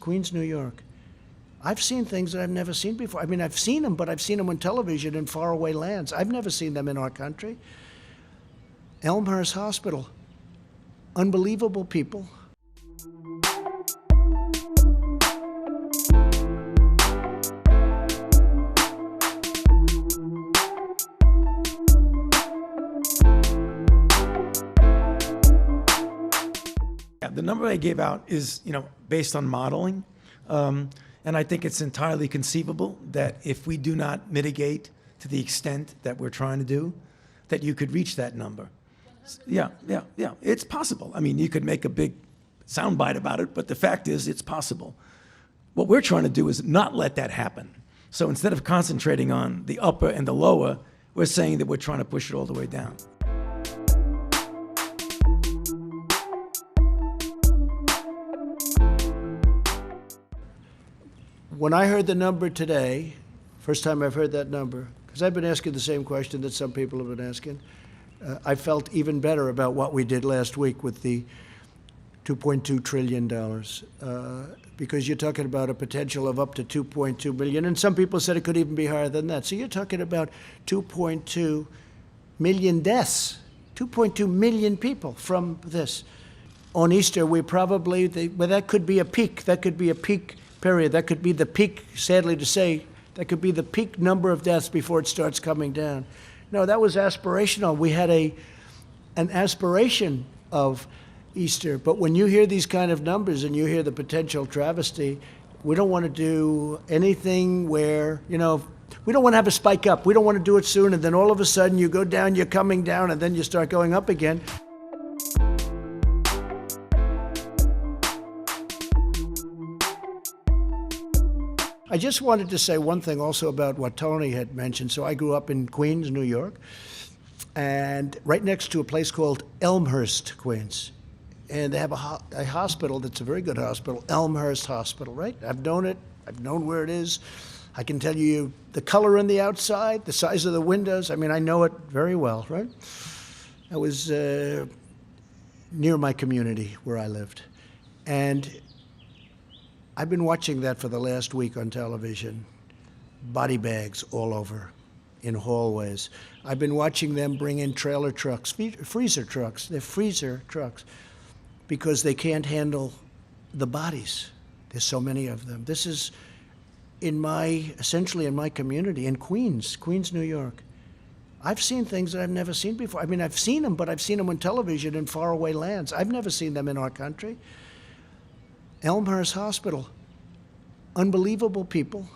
Queens, New York. I've seen things that I've never seen before. I mean, I've seen them, but I've seen them on television in faraway lands. I've never seen them in our country. Elmhurst Hospital. Unbelievable people. Yeah, the number I gave out is, based on modeling. And I think it's entirely conceivable that if we do not mitigate to the extent that we're trying to do, that you could reach that number. Yeah, it's possible. I mean, you could make a big soundbite about it, but the fact is it's possible. What we're trying to do is not let that happen. So instead of concentrating on the upper and the lower, we're saying that we're trying to push it all the way down. When I heard the number today, first time I've heard that number, because I've been asking the same question that some people have been asking, I felt even better about what we did last week with the $2.2 trillion, because you're talking about a potential of up to 2.2 million, and some people said it could even be higher than that. So you're talking about 2.2 million deaths, 2.2 million people from this. On Easter, we probably, well, that could be a peak. That could be a peak period. That could be the peak, sadly to say, that could be the peak number of deaths before it starts coming down. No, that was aspirational. We had an aspiration of Easter. But when you hear these kind of numbers and you hear the potential travesty, we don't want to do anything where, we don't want to have a spike up. We don't want to do it soon, and then all of a sudden you go down, you're coming down, and then you start going up again. I just wanted to say one thing also about what Tony had mentioned. So I grew up in Queens, New York, and right next to a place called Elmhurst, Queens. And they have a hospital that's a very good hospital, Elmhurst Hospital, right? I've known it. I've known where it is. I can tell you the color on the outside, the size of the windows. I mean, I know it very well, right? I was near my community where I lived. And I've been watching that for the last week on television. Body bags all over in hallways. I've been watching them bring in trailer trucks, freezer trucks. They're freezer trucks because they can't handle the bodies. There's so many of them. This is essentially in my community, in Queens, New York. I've seen things that I've never seen before. I mean, I've seen them, but I've seen them on television in faraway lands. I've never seen them in our country. Elmhurst Hospital. Unbelievable people.